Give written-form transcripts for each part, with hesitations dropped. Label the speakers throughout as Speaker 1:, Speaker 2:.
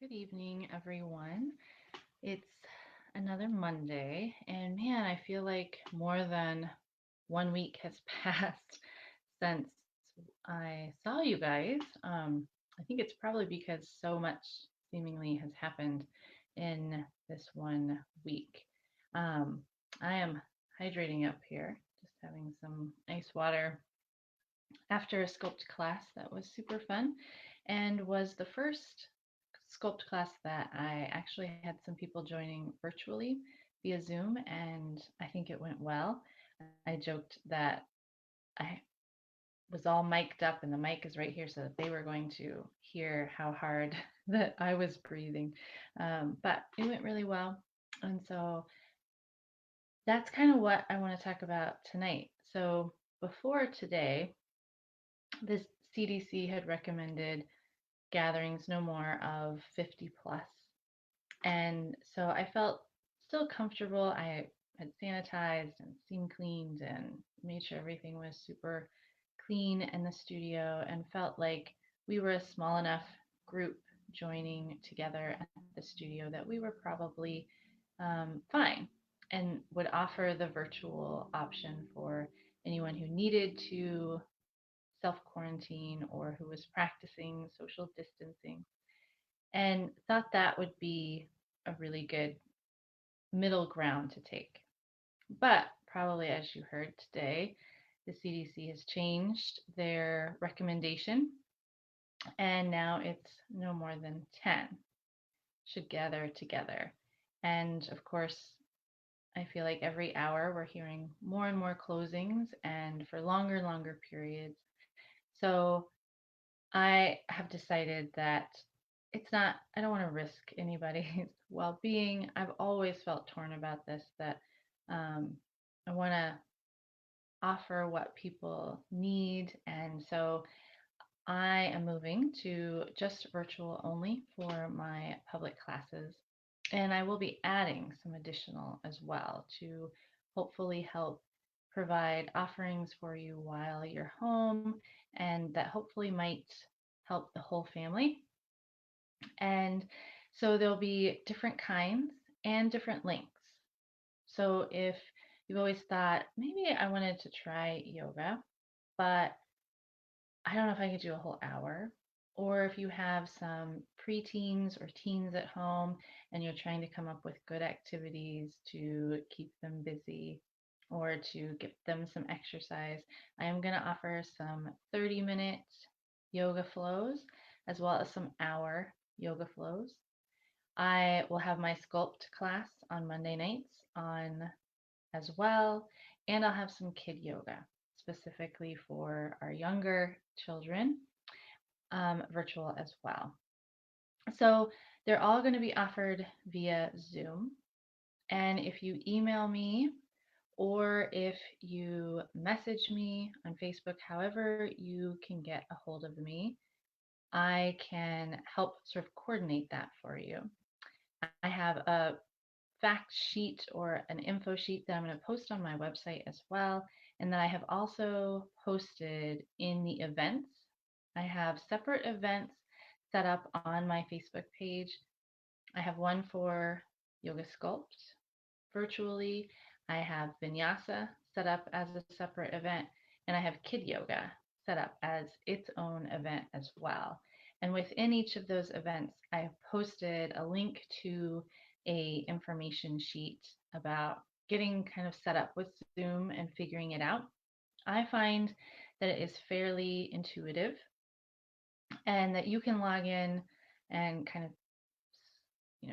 Speaker 1: Good evening, everyone. It's another Monday, and man, I feel like more than 1 week has passed since I saw you guys. I think it's probably because so much seemingly has happened in this 1 week. Um, I am hydrating up here, just having some ice water after a sculpt class that was super fun and was the first sculpt class that I actually had some people joining virtually via Zoom, and I think it went well. I joked that I was all mic'd up and the mic is right here so that they were going to hear how hard that I was breathing. But it went really well. And so that's kind of what I want to talk about tonight. So before today, the CDC had recommended gatherings no more of 50 plus. And so I felt still comfortable. I had sanitized and steam cleaned and made sure everything was super clean in the studio and felt like we were a small enough group joining together at the studio that we were probably fine and would offer the virtual option for anyone who needed to self quarantine or who was practicing social distancing, and thought that would be a really good middle ground to take. But probably as you heard today, the CDC has changed their recommendation, and now it's no more than 10 should gather together. And of course, I feel like every hour we're hearing more and more closings and for longer and longer periods. So I have decided that I don't want to risk anybody's well being. I've always felt torn about this, that um, I want to offer what people need. And so I am moving to just virtual only for my public classes. And I will be adding some additional as well to hopefully help provide offerings for you while you're home, and that hopefully might help the whole family. And so there'll be different kinds and different links. So if you've always thought, maybe I wanted to try yoga, but I don't know if I could do a whole hour, or if you have some preteens or teens at home and you're trying to come up with good activities to keep them busy or to get them some exercise, I am going to offer some 30-minute yoga flows as well as some hour yoga flows. I will have my sculpt class on Monday nights on as well, and I'll have some kid yoga specifically for our younger children, virtual as well. So they're all going to be offered via Zoom. And if you email me or if you message me on Facebook, however you can get a hold of me, I can help sort of coordinate that for you. I have a fact sheet or an info sheet that I'm going to post on my website as well, and that I have also posted in the events. I have separate events set up on my Facebook page. I have one for Yoga Sculpt virtually. I have Vinyasa set up as a separate event, and I have Kid Yoga set up as its own event as well. And within each of those events, I have posted a link to a information sheet about getting kind of set up with Zoom and figuring it out. I find that it is fairly intuitive and that you can log in and kind of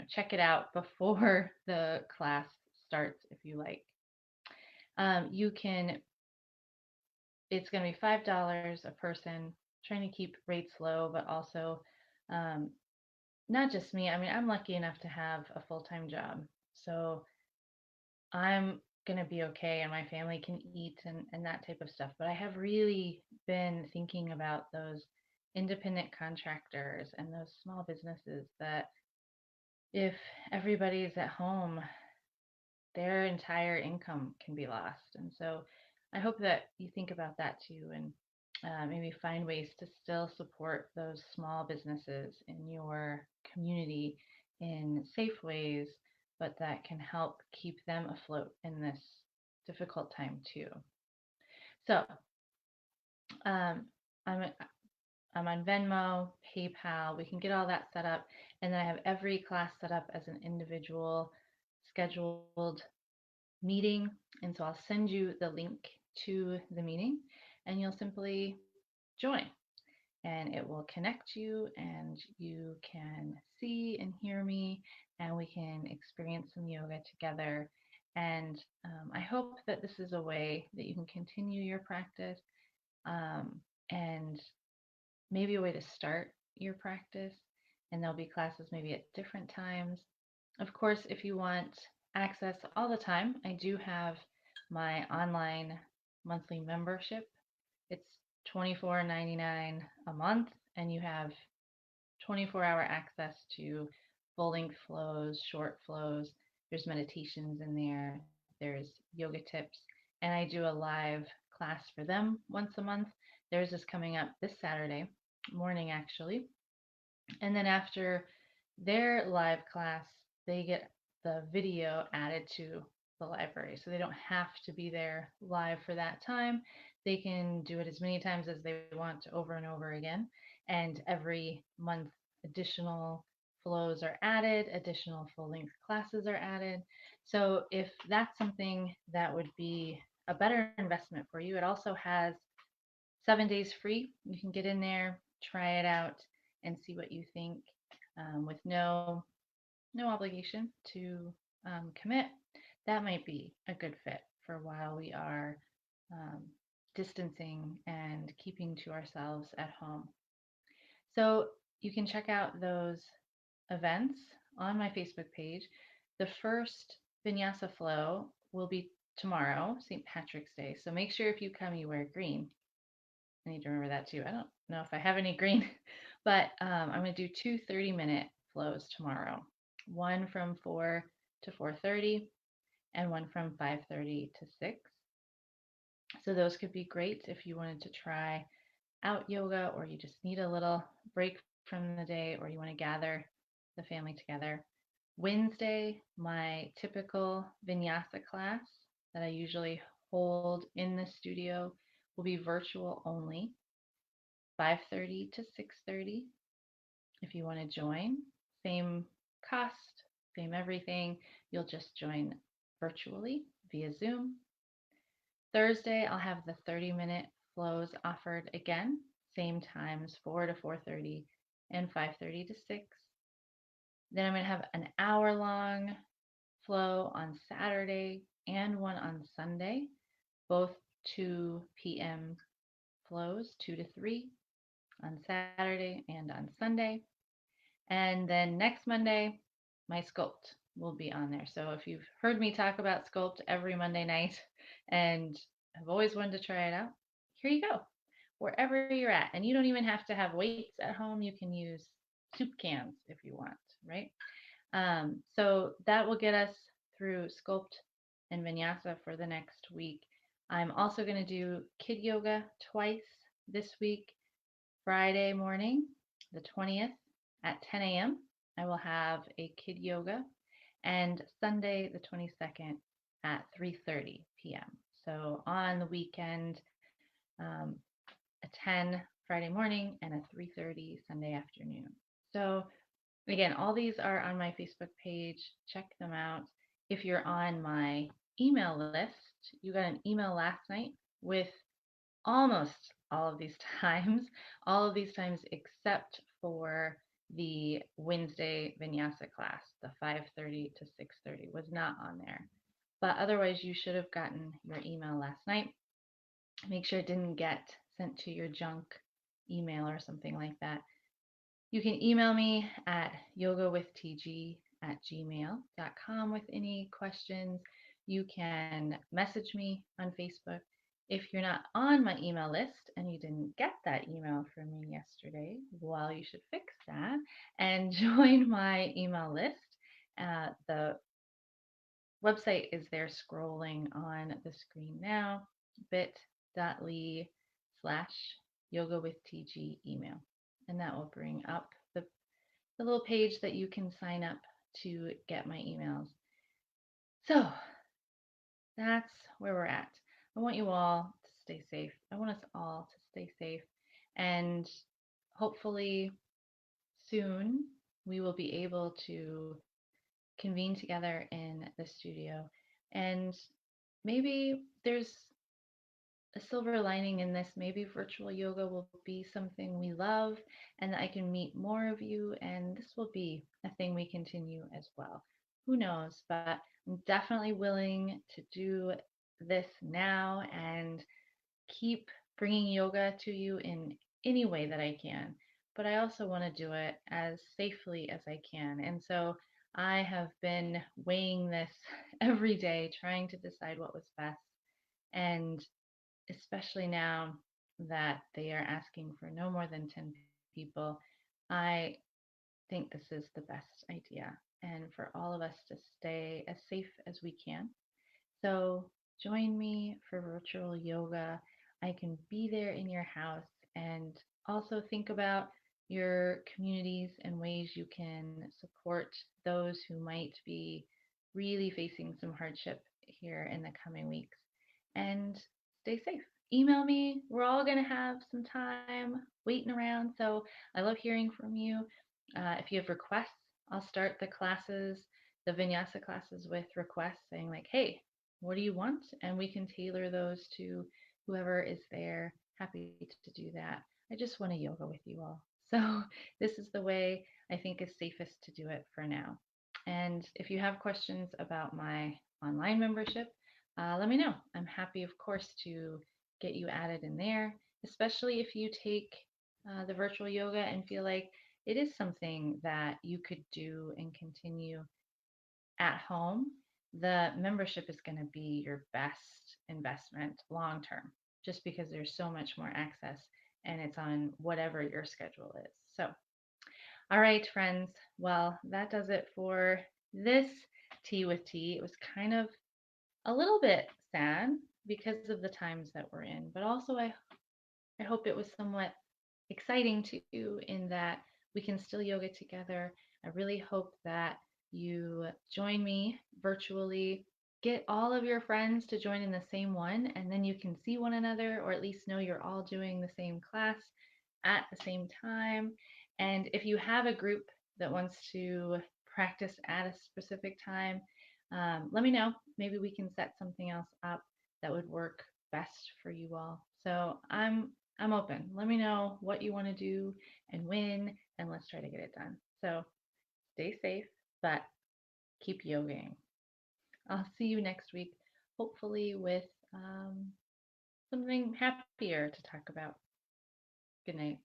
Speaker 1: check it out before the class starts if you like. You can It's going to be $5 a person, trying to keep rates low, but also um, not just me. I mean, I'm lucky enough to have a full-time job, so I'm going to be okay and my family can eat and that type of stuff. But I have really been thinking about those independent contractors and those small businesses that if everybody's at home, their entire income can be lost. And so I hope that you think about that too, and maybe find ways to still support those small businesses in your community in safe ways, but that can help keep them afloat in this difficult time too. So um, I'm I'm on Venmo, PayPal. We can get all that set up, and then I have every class set up as an individual scheduled meeting. And so I'll send you the link to the meeting, and you'll simply join, and it will connect you, and you can see and hear me, and we can experience some yoga together. And I hope that this is a way that you can continue your practice, um, and maybe a way to start your practice. And there'll be classes maybe at different times. Of course, if you want access all the time, I do have my online monthly membership. It's $24.99 a month, and you have 24-hour access to full length flows, short flows. There's meditations in there, there's yoga tips, and I do a live class for them once a month. Theirs is coming up this Saturday morning, actually. And then after their live class, they get the video added to the library. So they don't have to be there live for that time. They can do it as many times as they want over and over again. And every month, additional flows are added, additional full length classes are added. So if that's something that would be a better investment for you, it also has 7 days free. You can get in there, try it out, and see what you think, with no obligation to commit. That might be a good fit for while we are um, distancing and keeping to ourselves at home. So you can check out those events on my Facebook page. The first Vinyasa flow will be tomorrow, St. Patrick's Day. So make sure if you come, you wear green. I need to remember that too. I don't know if I have any green, but I'm going to do two 30-minute flows tomorrow. One from 4 to 4:30 and one from 5:30 to 6. So those could be great if you wanted to try out yoga, or you just need a little break from the day, or you want to gather the family together. Wednesday, my typical vinyasa class that I usually hold in the studio will be virtual only, 5:30 to 6:30. If you want to join, same cost, same everything. You'll just join virtually via Zoom. Thursday, I'll have the 30-minute flows offered again, same times, 4 to 4:30 and 5:30 to 6. Then I'm going to have an hour-long flow on Saturday and one on Sunday, both 2 p.m. flows, 2 to 3 on Saturday and on Sunday. And then next Monday, my Sculpt will be on there. So if you've heard me talk about Sculpt every Monday night and have always wanted to try it out, here you go, wherever you're at. And you don't even have to have weights at home. You can use soup cans if you want, right? So that will get us through Sculpt and Vinyasa for the next week. I'm also going to do kid yoga twice this week. Friday morning, the 20th at 10 a.m., I will have a kid yoga, and Sunday, the 22nd at 3:30 p.m. So on the weekend, um, a 10 Friday morning and a 3:30 Sunday afternoon. So again, all these are on my Facebook page. Check them out. If you're on my email list, you got an email last night with almost all of these times except for the Wednesday vinyasa class, the 5:30 to 6:30 was not on there. But otherwise, you should have gotten your email last night. Make sure it didn't get sent to your junk email or something like that. You can email me at yogawithtg@gmail.com with any questions. You can message me on Facebook. If you're not on my email list and you didn't get that email from me yesterday, well, you should fix that and join my email list. The website is there scrolling on the screen now, bit.ly/yoga with TG email. And that will bring up the the little page that you can sign up to get my emails. So that's where we're at. I want you all to stay safe. I want us all to stay safe. And hopefully soon we will be able to convene together in the studio. And maybe there's a silver lining in this. Maybe virtual yoga will be something we love and that I can meet more of you, and this will be a thing we continue as well. Who knows? But I'm definitely willing to do this now and keep bringing yoga to you in any way that I can. But I also want to do it as safely as I can. And so I have been weighing this every day, trying to decide what was best. And especially now that they are asking for no more than 10 people, I think this is the best idea. And for all of us to stay as safe as we can. So join me for virtual yoga. I can be there in your house, and also think about your communities and ways you can support those who might be really facing some hardship here in the coming weeks. And stay safe. Email me. We're all going to have some time waiting around. So I love hearing from you. If you have requests, I'll start the classes, the vinyasa classes, with requests saying, like, hey, what do you want? And we can tailor those to whoever is there. Happy to do that. I just want to yoga with you all. So this is the way I think is safest to do it for now. And if you have questions about my online membership, let me know. I'm happy, of course, to get you added in there, especially if you take the virtual yoga and feel like it is something that you could do and continue at home. The membership is going to be your best investment long term, just because there's so much more access and it's on whatever your schedule is. So, all right, friends. Well, that does it for this Tea with Tea. It was kind of a little bit sad because of the times that we're in, but also I hope it was somewhat exciting too, in that we can still yoga together. I really hope that you join me virtually. Get all of your friends to join in the same one, and then you can see one another, or at least know you're all doing the same class at the same time. And if you have a group that wants to practice at a specific time, let me know. Maybe we can set something else up that would work best for you all. So I'm open. Let me know what you want to do and when, and let's try to get it done. So stay safe, but keep yogaing. I'll see you next week, hopefully with something happier to talk about. Good night.